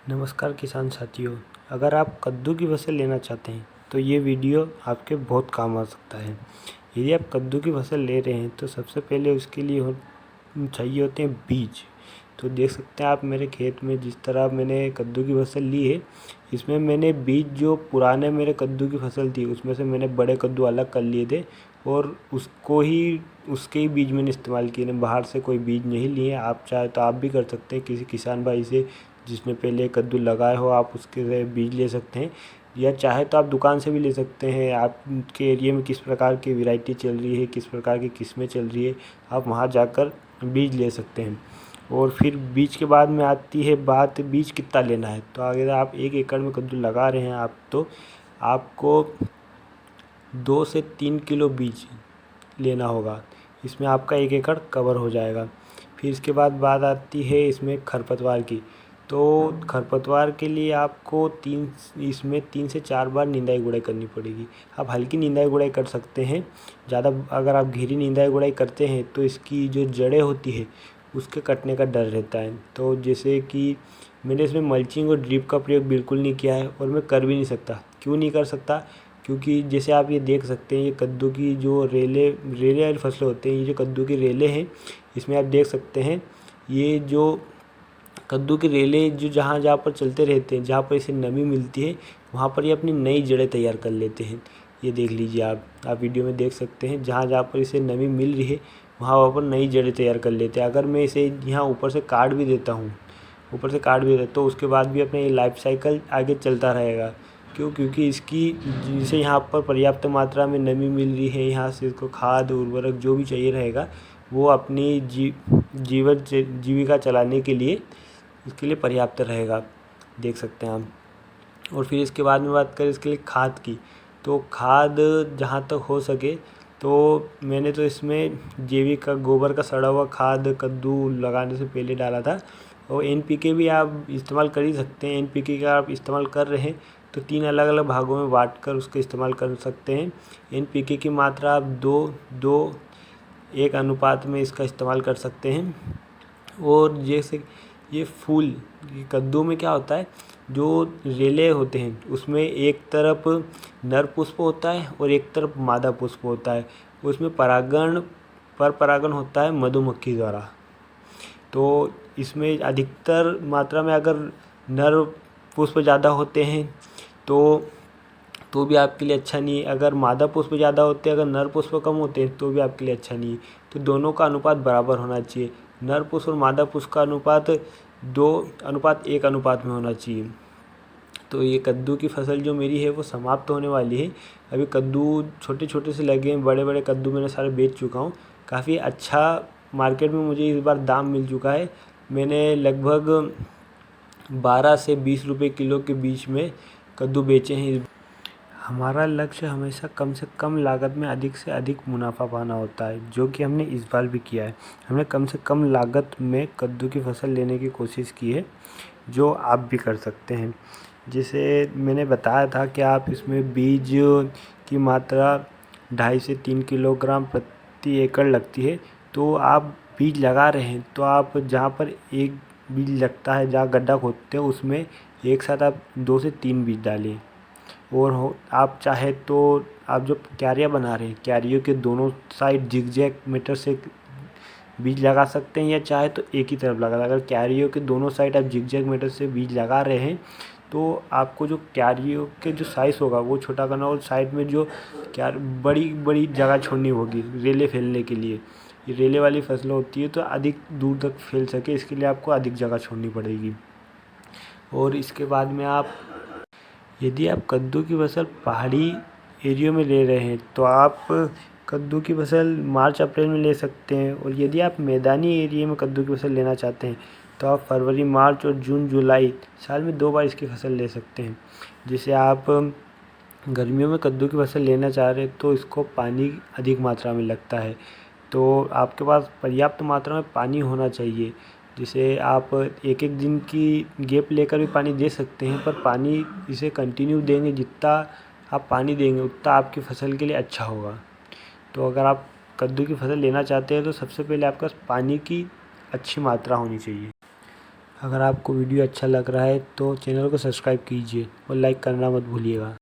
नमस्कार किसान साथियों, अगर आप कद्दू की फसल लेना चाहते हैं तो ये वीडियो आपके बहुत काम आ सकता है। यदि आप कद्दू की फसल ले रहे हैं तो सबसे पहले उसके लिए चाहिए होते हैं बीज। तो देख सकते हैं आप मेरे खेत में जिस तरह मैंने कद्दू की फसल ली है, इसमें मैंने बीज जो पुराने मेरे कद्दू की फसल थी उसमें से मैंने बड़े कद्दू अलग कर लिए थे और उसके ही बीज मैंने इस्तेमाल किए हैं। बाहर से कोई बीज नहीं लिए। आप चाहे तो आप भी कर सकते हैं, किसी किसान भाई से जिसने पहले कद्दू लगाए हो आप उसके से बीज ले सकते हैं, या चाहे तो आप दुकान से भी ले सकते हैं। आपके एरिया में किस प्रकार की वैरायटी चल रही है, किस प्रकार की किस्में चल रही है, आप वहाँ जाकर बीज ले सकते हैं। और फिर बीज के बाद में आती है बात बीज कितना लेना है। तो अगर आप 1 एकड़ में कद्दू लगा रहे हैं तो आपको 2 से 3 किलो बीज लेना होगा। इसमें आपका 1 एकड़ कवर हो जाएगा। फिर इसके बाद बात आती है इसमें खरपतवार की। तो खरपतवार के लिए आपको 3 से 4 बार निंदाई गुड़ाई करनी पड़ेगी। आप हल्की निंदाई गुड़ाई कर सकते हैं। ज़्यादा अगर आप गहरी निंदाई गुड़ाई करते हैं तो इसकी जो जड़ें होती है उसके कटने का डर रहता है। तो जैसे कि मैंने इसमें मल्चिंग और ड्रिप का प्रयोग बिल्कुल नहीं किया है और मैं कर भी नहीं सकता। क्यों नहीं कर सकता? क्योंकि जैसे आप ये देख सकते हैं, ये कद्दू की जो रेले वाली फसलें होते हैं, ये जो कद्दू की रेले हैं, इसमें आप देख सकते हैं ये जो कद्दू की रेले जो जहाँ जहाँ पर चलते रहते हैं, जहाँ पर इसे नमी मिलती है वहाँ पर ये अपनी नई जड़ें तैयार कर लेते हैं। ये देख लीजिए आप वीडियो में देख सकते हैं, जहाँ जहाँ पर इसे नमी मिल रही है वहाँ पर नई जड़ें तैयार कर लेते हैं। अगर मैं इसे यहाँ ऊपर से काट भी देता हूँ, तो उसके बाद भी अपने ये लाइफ साइकिल आगे चलता रहेगा। क्यों? क्योंकि इसकी जिसे यहाँ पर पर्याप्त मात्रा में नमी मिल रही है, यहाँ से इसको खाद उर्वरक जो भी चाहिए रहेगा वो अपनी जीविका चलाने के लिए इसके लिए पर्याप्त रहेगा। देख सकते हैं आप। और फिर इसके बाद में बात करें इसके लिए खाद की, तो खाद जहाँ तक हो सके तो मैंने तो इसमें जैविक गोबर का सड़ा हुआ खाद कद्दू लगाने से पहले डाला था। और एनपीके भी आप इस्तेमाल कर ही सकते हैं। एनपीके का आप इस्तेमाल कर रहे हैं तो 3 अलग अलग भागों में बांट कर उसका इस्तेमाल कर सकते हैं। एनपीके की मात्रा आप 2:1 अनुपात में इसका इस्तेमाल कर सकते हैं। और जैसे ये कद्दू में क्या होता है, जो रेले होते हैं उसमें एक तरफ नर पुष्प होता है और एक तरफ मादा पुष्प होता है। उसमें पर परागण होता है मधुमक्खी द्वारा। तो इसमें अधिकतर मात्रा में अगर नर पुष्प ज़्यादा होते हैं तो भी आपके लिए अच्छा नहीं है। अगर मादा पुष्प ज़्यादा होते हैं, अगर नर पुष्प कम होते हैं तो भी आपके लिए अच्छा नहीं है। तो दोनों का अनुपात बराबर होना चाहिए। नर पुष्प और मादा पुष्प का अनुपात 2:1 अनुपात में होना चाहिए। तो ये कद्दू की फसल जो मेरी है वो समाप्त होने वाली है। अभी कद्दू छोटे छोटे से लगे हैं, बड़े बड़े कद्दू मैंने सारे बेच चुका हूँ। काफ़ी अच्छा मार्केट में मुझे इस बार दाम मिल चुका है। मैंने लगभग 12 से 20 रुपये किलो के बीच में कद्दू बेचे हैं। हमारा लक्ष्य हमेशा कम से कम लागत में अधिक से अधिक मुनाफा पाना होता है, जो कि हमने इस बार भी किया है। हमने कम से कम लागत में कद्दू की फसल लेने की कोशिश की है, जो आप भी कर सकते हैं। जैसे मैंने बताया था कि आप इसमें बीज की मात्रा 2.5 से 3 किलोग्राम प्रति एकड़ लगती है। तो आप बीज लगा रहे हैं तो आप जहाँ पर एक बीज लगता है, जहाँ गड्ढा खोदते हैं उसमें एक साथ आप 2 से 3 बीज डालें। और आप चाहे तो आप जो क्यारियाँ बना रहे हैं, क्यारियों के दोनों साइड जिगजैग मीटर से बीज लगा सकते हैं, या चाहे तो एक ही तरफ लगा। अगर क्यारियों के दोनों साइड आप जिगजैग मीटर से बीज लगा रहे हैं तो आपको जो क्यारियों के जो साइज़ होगा वो छोटा करना, और साइड में जो बड़ी बड़ी जगह छोड़नी होगी रेले फैलने के लिए। ये रेले वाली फसलें होती है तो अधिक दूर तक फैल सके, इसके लिए आपको अधिक जगह छोड़नी पड़ेगी। और इसके बाद में यदि आप कद्दू की फसल पहाड़ी एरिया में ले रहे हैं तो आप कद्दू की फसल मार्च अप्रैल में ले सकते हैं। और यदि आप मैदानी एरिया में कद्दू की फसल लेना चाहते हैं तो आप फरवरी मार्च और जून जुलाई साल में 2 बार इसकी फसल ले सकते हैं। जैसे आप गर्मियों में कद्दू की फसल लेना चाह रहे हैं तो इसको पानी अधिक मात्रा में लगता है, तो आपके पास पर्याप्त मात्रा में पानी होना चाहिए। जैसे आप एक एक दिन की गैप लेकर भी पानी दे सकते हैं, पर पानी इसे कंटिन्यू देंगे, जितना आप पानी देंगे उतना आपकी फसल के लिए अच्छा होगा। तो अगर आप कद्दू की फसल लेना चाहते हैं तो सबसे पहले आपके पास पानी की अच्छी मात्रा होनी चाहिए। अगर आपको वीडियो अच्छा लग रहा है तो चैनल को सब्सक्राइब कीजिए और लाइक करना मत भूलिएगा।